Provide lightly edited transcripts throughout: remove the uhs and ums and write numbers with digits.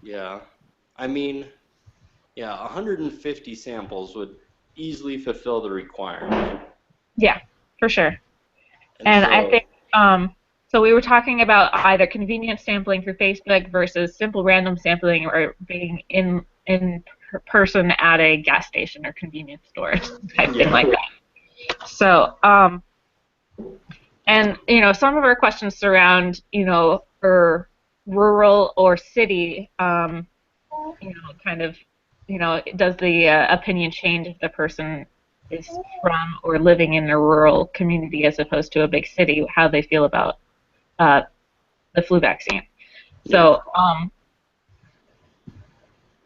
Yeah. I mean, yeah, 150 samples would easily fulfill the requirement. Yeah, for sure. And And I so, think so. We were talking about either convenience sampling through Facebook versus simple random sampling, or being in person at a gas station or convenience store type thing yeah. like that. So and some of our questions surround or rural or city, kind of, does the opinion change if the person is from or living in a rural community as opposed to a big city, how they feel about uh, the flu vaccine. Yeah. So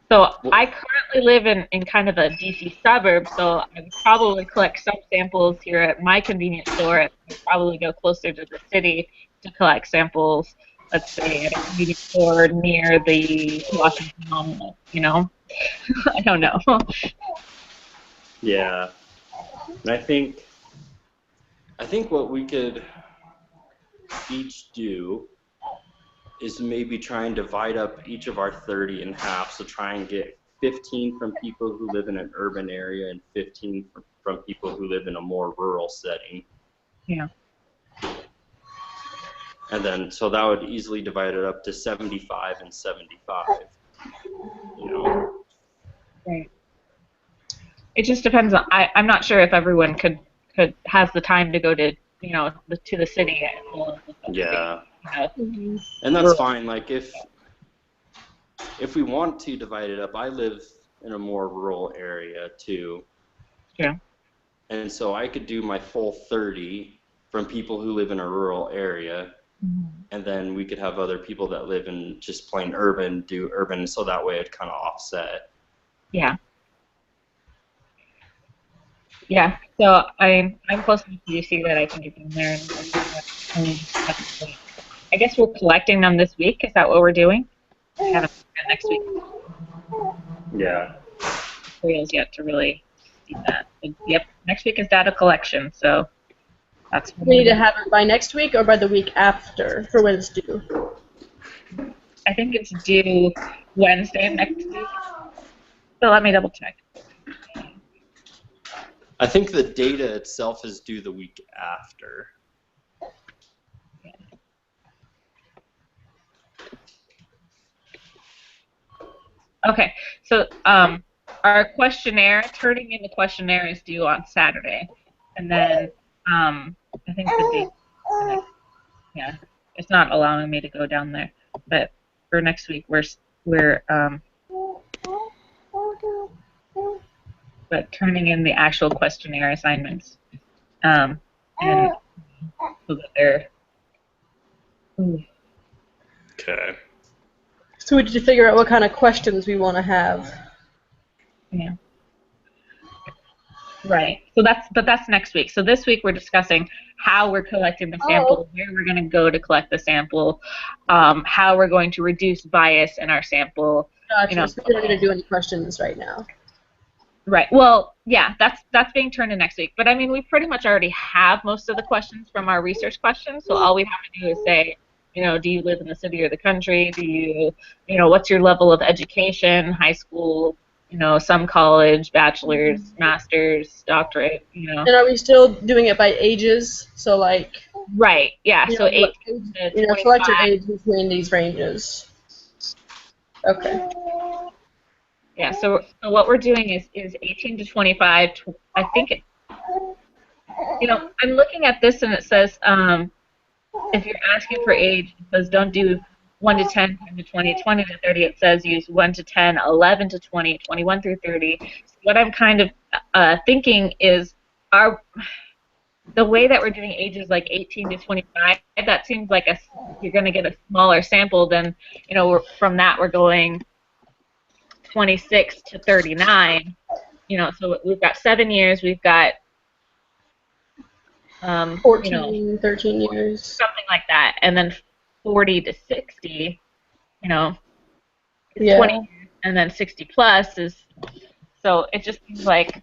Well, I currently live in kind of a DC suburb, so I would probably collect some samples here at my convenience store. I'd probably go closer to the city to collect samples, let's say at a convenience store near the Washington Monument. I don't know. yeah. And I think what we could each do is maybe try and divide up each of our 30 in half. So try and get 15 from people who live in an urban area and 15 from people who live in a more rural setting. Yeah. And then, so that would easily divide it up to 75 and 75, you know? Right. It just depends on. I'm not sure if everyone could has the time to go to to the city as well as the Yeah. Mhm. And that's rural. fine. Like, if we want to divide it up, I live in a more rural area too. Yeah. And so I could do my full 30 from people who live in a rural area, Mhm. and then we could have other people that live in just plain urban do urban, so that way it kind of offset. Yeah. Yeah. So I'm close enough to DC that I can get them there and I guess we're collecting them this week. Is that what we're doing? I haven't looked at next week's Yeah. materials yet to really see that. But, yep, next week is data collection, so that's when We we're need to doing. have it by next week or by the week after for when it's due. I think it's due Wednesday of next week. So let me double check. I think the data itself is due the week after. Okay, so our questionnaire, turning in the questionnaire is due on Saturday, and then I think the date, yeah, it's not allowing me to go down there, but for next week we're but turning in the actual questionnaire assignments, and so that they're, ooh, Okay. So we need to figure out what kind of questions we want to have. yeah. Right. So that's next week. So this week we're discussing how we're collecting the Oh, sample, where we're going to go to collect the sample, how we're going to reduce bias in our sample. You know, gotcha. So we don't need to do any questions right now. right. Well, yeah, that's being turned in next week. But I mean, we pretty much already have most of the questions from our research questions. So all we have to do is say, do you live in the city or the country? What's your level of education, high school, some college, bachelor's, master's, doctorate. And are we still doing it by ages? So like, Right. Yeah. So what 18 age, to select your 25. age between these ranges. Okay. Yeah. So what we're doing is 18 to 25. I think I'm looking at this and it says if you're asking for age, it says don't do 1 to 10, 10 to 20, 20 to 30. It says use 1 to 10, 11 to 20, 21 through 30. So what I'm kind of thinking is our the way that we're doing ages like 18 to 25, that seems like you're going to get a smaller sample than, from that we're going 26 to 39. So we've got 7 years, we've got, 14, 13 years. something like that, and then 40 to 60, is 20 Yeah. years, and then 60 plus is, so it just seems like,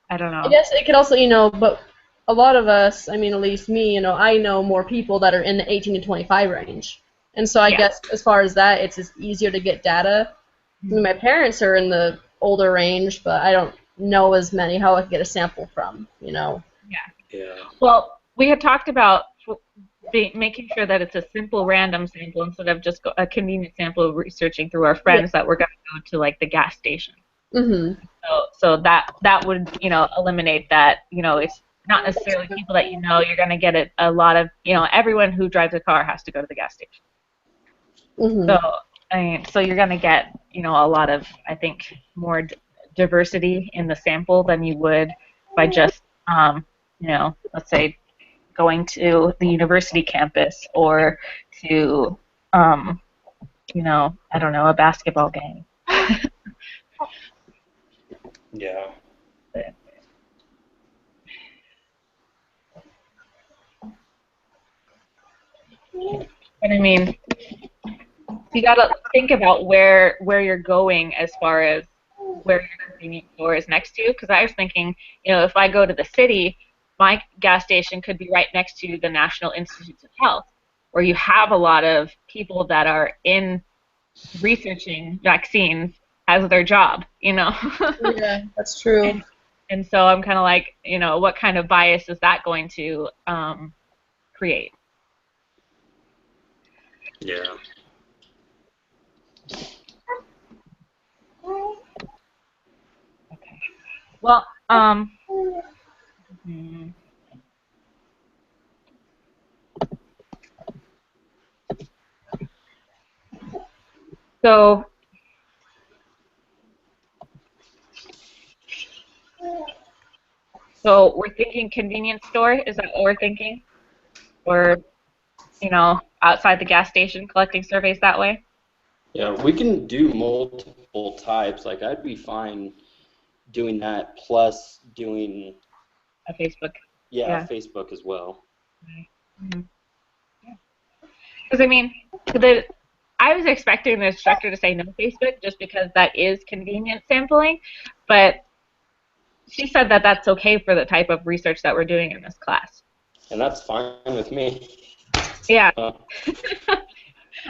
I don't I know. guess it could also, but a lot of us, I mean, at least me, I know more people that are in the 18 to 25 range. And so I Yeah. guess as far as that, it's just easier to get data I mean, my parents are in the older range, but I don't know as many how I could get a sample from, you know. Yeah. Well, we had talked about making sure that it's a simple random sample instead of just a convenient sample researching through our friends that we're going to go to like the gas station. Mhm. So that would, you know, eliminate that, you know, it's not necessarily people that you know. You're going to get a lot of, you know, everyone who drives a car has to go to the gas station. Mhm. So, I mean, so you're going to get, you know, a lot of, I think, more diversity in the sample than you would by just, you know, let's say going to the university campus or to, you know, I don't know, a basketball game. Yeah. But I mean, you gotta think about where you're going as far as where your convenience store is next to. Because I was thinking, you know, if I go to the city, my gas station could be right next to the National Institutes of Health, where you have a lot of people that are in researching vaccines as their job, you know. Yeah, that's true. And so I'm kind of like, you know, what kind of bias is that going to create? Yeah. Okay. Well, hmm. So we're thinking convenience store. Is that what we're thinking? Or, you know, outside the gas station collecting surveys that way? Yeah, we can do multiple types. Like I'd be fine doing that plus doing A Facebook. yeah, Yeah. Facebook as well. Because I mean, I was expecting the instructor to say no Facebook just because that is convenient sampling, but she said that that's okay for the type of research that we're doing in this class. And that's fine with me. Yeah.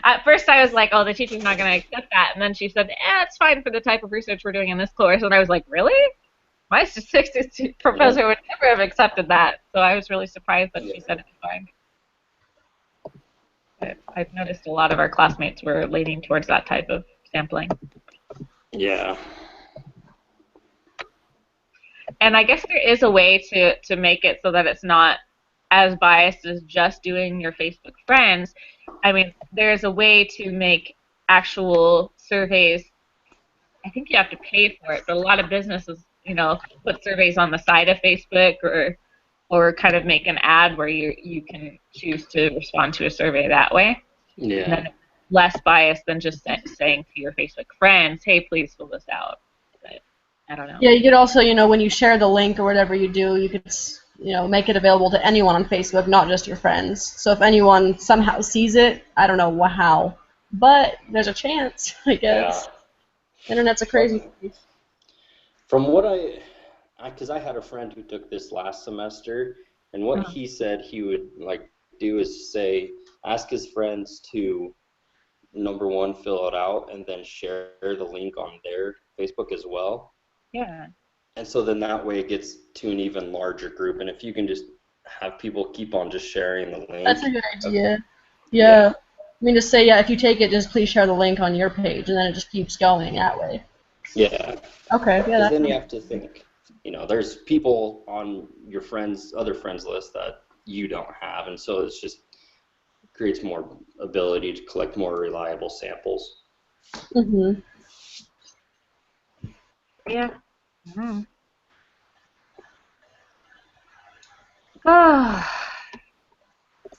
At first I was like, oh, the teacher's not going to accept that. And then she said, it's fine for the type of research we're doing in this course. And I was like, really? My statistics professor would never have accepted that. So I was really surprised that she said it's fine. But I've noticed a lot of our classmates were leaning towards that type of sampling. Yeah. And I guess there is a way to make it so that it's not as biased as just doing your Facebook friends. I mean, there's a way to make actual surveys. I think you have to pay for it, but a lot of businesses, you know, put surveys on the side of Facebook or kind of make an ad where you can choose to respond to a survey that way. Yeah. And then it's less biased than just saying to your Facebook friends, hey, please fill this out. But I don't know. Yeah, you could also, you know, when you share the link or whatever you do, you could, you know, make it available to anyone on Facebook, not just your friends. So if anyone somehow sees it, I don't know how, but there's a chance, I guess. Yeah. Internet's a crazy place. From what because I had a friend who took this last semester, and what he said he would like do is ask his friends to, number one, fill it out, and then share the link on their Facebook as well. Yeah. And so then that way it gets to an even larger group, and if you can just have people keep on just sharing the link. That's a good idea. Yeah. I mean, just say, yeah, if you take it, just please share the link on your page, and then it just keeps going that way. Yeah. Okay, yeah. Because then you have to think, you know, there's people on your other friends list that you don't have, and so it's just creates more ability to collect more reliable samples. Mhm. Yeah. Mm-hmm.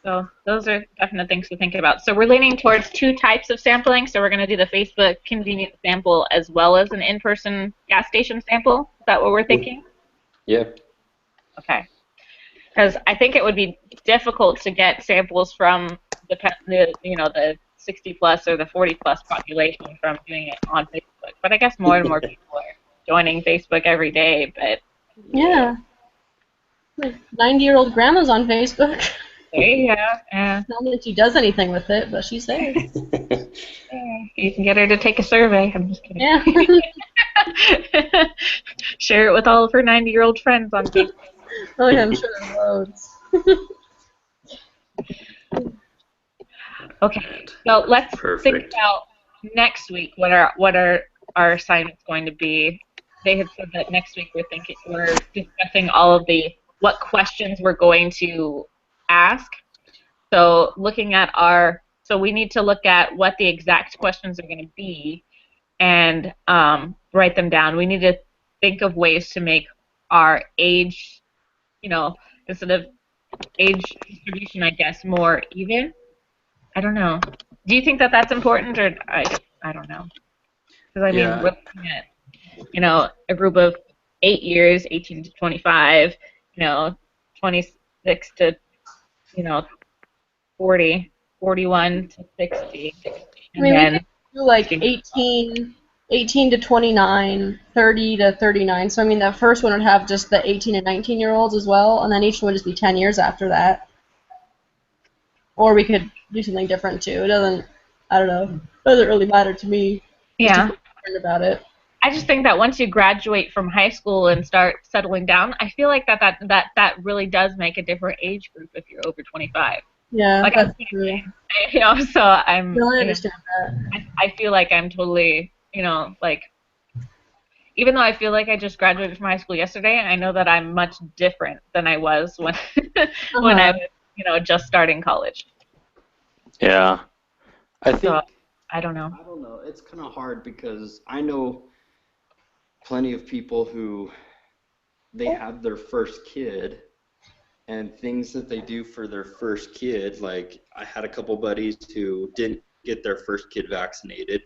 So those are definite things to think about. So we're leaning towards two types of sampling. So we're going to do the Facebook convenient sample as well as an in-person gas station sample. Is that what we're thinking? Yeah. Okay. Because I think it would be difficult to get samples from the 60 plus or the 40 plus population from doing it on Facebook. But I guess more and more people are joining Facebook every day. But Yeah. Like 90-year-old grandma's on Facebook. there you go. Yeah. Not that she does anything with it, but she's there. Yeah. You can get her to take a survey. I'm just kidding. Yeah. Share it with all of her 90-year-old friends on Facebook. Oh yeah, I'm sure there's loads. Okay, so let's think Perfect. about next week. What are our assignments going to be? They had said that next week we're discussing all of what questions we're going to ask. So so we need to look at what the exact questions are going to be and write them down. We need to think of ways to make our age, instead of age distribution, I guess, more even. I don't know. Do you think that that's important, or I don't know? Because I mean, Yeah. we're looking at a group of 8 years, 18 to 25, 26 to 40, 41 to 60, and We then could do like 18 to 29, 30 to 39. So I mean, that first one would have just the 18 and 19-year-olds as well, and then each one would just be 10 years after that. Or we could do something different too. I don't know. It doesn't really matter to me. yeah. Just about it. I just think that once you graduate from high school and start settling down, I feel like that really does make a different age group if you're over 25. Yeah, Like, that's true. So I'm. No, I understand that. I feel like I'm totally, like, even though I feel like I just graduated from high school yesterday, I know that I'm much different than I was when when I was, just starting college. Yeah. I think. So I don't know. I don't know. It's kind of hard because I know plenty of people who they have their first kid and things that they do for their first kid. Like I had a couple buddies who didn't get their first kid vaccinated.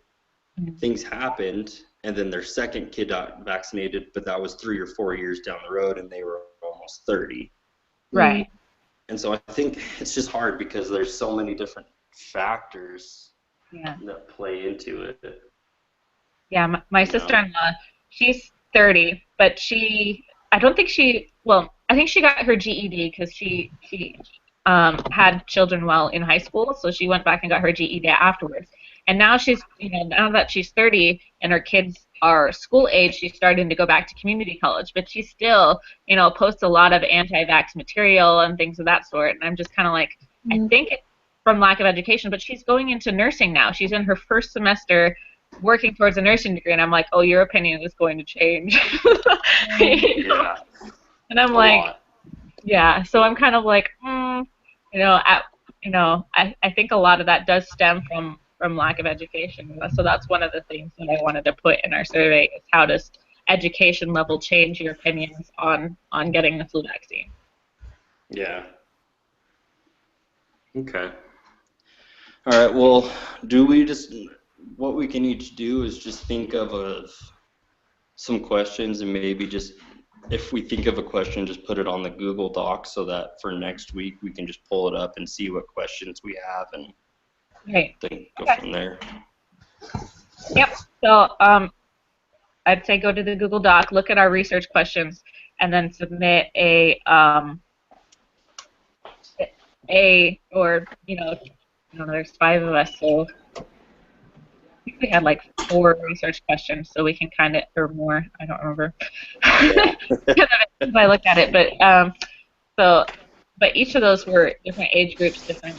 Mhm. Things happened, and then their second kid got vaccinated, but that was 3 or 4 years down the road, and they were almost 30. Right. And so I think it's just hard because there's so many different factors Yeah. that play into it. Yeah. My sister-in-law, she's 30, but I don't think I think she got her GED because she had children while in high school, so she went back and got her GED afterwards. And now now that she's 30 and her kids are school age, she's starting to go back to community college, but she still, posts a lot of anti-vax material and things of that sort. And I'm just kind of like, I think it's from lack of education, but she's going into nursing now. She's in her first semester working towards a nursing degree, and I'm like, oh, your opinion is going to change. Yeah. And I'm like, yeah. So I'm kind of like, I think a lot of that does stem from lack of education. So that's one of the things that I wanted to put in our survey is how does education level change your opinions on getting the flu vaccine? Yeah. Okay. All right. Well, what we can each do is just think of some questions and maybe just, if we think of a question, just put it on the Google Doc so that for next week we can just pull it up and see what questions we have and then go from there. Yep. So I'd say go to the Google Doc, look at our research questions, and then submit I don't know, there's 5 of us, so I think we had like 4 research questions, so we can kind of, or more, I don't remember. If I look at it, but each of those were different age groups, different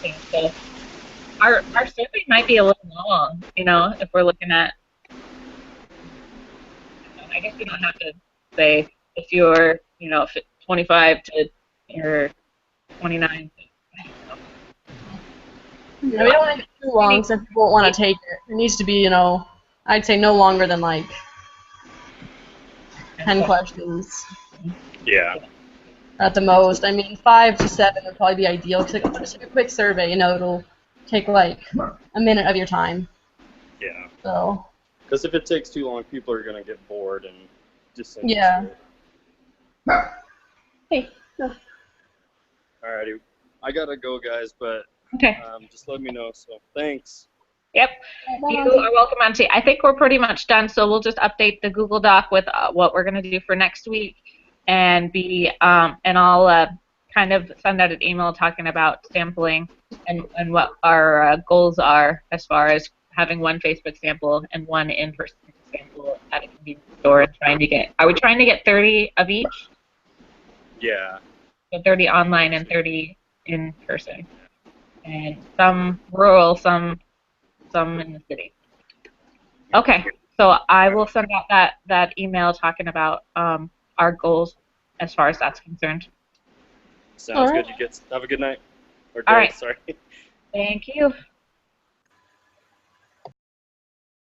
things. So our survey might be a little long, if we're looking at. I guess we don't have to say if you're, 25 to you're 29. Yeah, we don't want to make it too long so people won't want to take it. It needs to be, I'd say no longer than like 10 questions Yeah. at the most. I mean, 5 to 7 would probably be ideal because it's just a quick survey, it'll take like a minute of your time. Yeah. So. Because if it takes too long, people are gonna get bored and disinterested. Yeah. Hey. Alrighty, I gotta go, guys, but Okay. just let me know. So thanks. Yep. You are welcome, Auntie. I think we're pretty much done, so we'll just update the Google Doc with what we're going to do for next week, and I'll kind of send out an email talking about sampling and what our goals are as far as having one Facebook sample and one in-person sample at a convenience store and are we trying to get 30 of each? Yeah. So 30 online and 30 in person. And some rural, some in the city. Okay, so I will send out that email talking about our goals as far as that's concerned. Sounds Alright. good. You get have a good night. Or day, All right. sorry. Thank you.